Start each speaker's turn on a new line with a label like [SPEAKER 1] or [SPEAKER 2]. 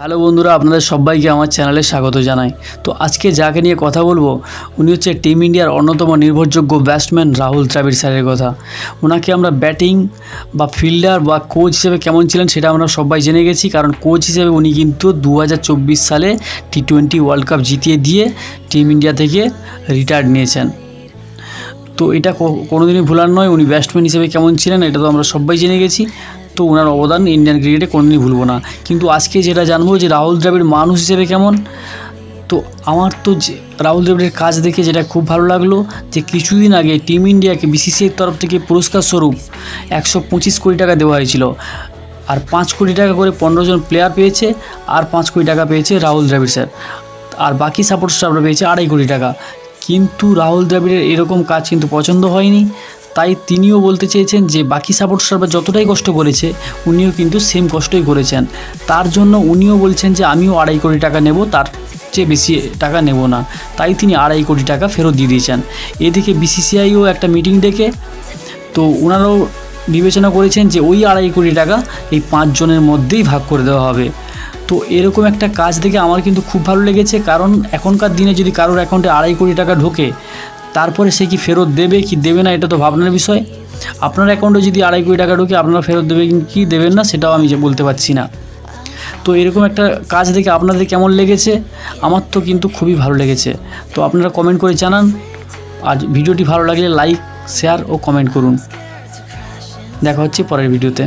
[SPEAKER 1] Hello বন্ধুরা, আপনাদের সবাইকে আমার চ্যানেলে স্বাগত জানাই। তো আজকে যাকে নিয়ে কথা বলবো উনি হচ্ছে টিম ইন্ডিয়ার অন্যতম নির্ভরযোগ্য ব্যাটসম্যান রাহুল দ্রাবিড় স্যারের কথা। ওনাকে আমরা ব্যাটিং বা ফিল্ডার বা কোচ হিসেবে কেমন ছিলেন সেটা আমরা সবাই জেনে গেছি, কারণ কোচ হিসেবে উনি কিন্তু 2024 সালে টি20 ওয়ার্ল্ড কাপ জিতিয়ে দিয়ে টিম ইন্ডিয়া থেকে রিটায়ার্ড নিয়েছেন। তো এটা কোনোদিনই ভুলার নয়। উনি ব্যাটসম্যান হিসেবে কেমন ছিলেন এটা তো আমরা সবাই জেনে গেছি। তো ওনার অবদান ইন্ডিয়ান ক্রিকেটে কোনোদিনই ভুলবো না। কিন্তু আজকে যেটা জানবো যে রাহুল দ্রাবিড় মানুষ হিসেবে কেমন। তো আমার তো রাহুল দ্রাবিড়ের কাজ দেখে যেটা খুব ভালো লাগলো যে কিছুদিন আগে টিম ইন্ডিয়াকে বিসিসিআইর তরফ থেকে পুরস্কার স্বরূপ 125 কোটি টাকা দেওয়া হয়েছিল, আর 5 কোটি টাকা করে 15 জন প্লেয়ার পেয়েছে, আর 5 কোটি টাকা পেয়েছে রাহুল দ্রাবিড় স্যার, আর বাকি সাপোর্ট স্টাফরা পেয়েছে 2.5 কোটি টাকা। কিন্তু রাহুল দ্রাবিড়ের এরকম কাজ কিন্তু পছন্দ হয়নি, তাই তিনিও বলতে চেয়েছেন যে বাকি সাপোর্ট স্টাফরা যতটাই কষ্ট করেছে উনিও কিন্তু সেম কষ্টই করেছেন। তার জন্য উনিও বলছেন যে আমিও 2.5 কোটি টাকা নেব, তার চেয়ে বেশি টাকা নেব না। তাই তিনি 2.5 কোটি টাকা ফেরত দিয়ে দিয়েছেন। এদিকে বিসিসিআইও একটা মিটিং ডেকে তো ওনারাও বিবেচনা করেছেন যে ওই 2.5 কোটি টাকা এই 5 জনের মধ্যেই ভাগ করে দেওয়া হবে। তো এরকম একটা কাজ দেখে আমার কিন্তু খুব ভালো লেগেছে, কারণ এখনকার দিনে যদি কারোর অ্যাকাউন্টে 2.5 কোটি টাকা ঢোকে তারপরে সে কি ফেরত দেবে কি দেবে না এটা তো ভাবনার বিষয়। আপনার অ্যাকাউন্টে যদি 2.5 কোটি টাকা ঢোকে আপনারা ফেরত দেবে কি দেবেন না সেটাও আমি বলতে পারছি না। তো এরকম একটা কাজ দেখে আপনাদের কেমন লেগেছে? আমার তো কিন্তু খুবই ভালো লেগেছে। তো আপনারা কমেন্ট করে জানান, আর ভিডিওটি ভালো লাগলে লাইক, শেয়ার ও কমেন্ট করুন। দেখা হচ্ছে পরের ভিডিওতে।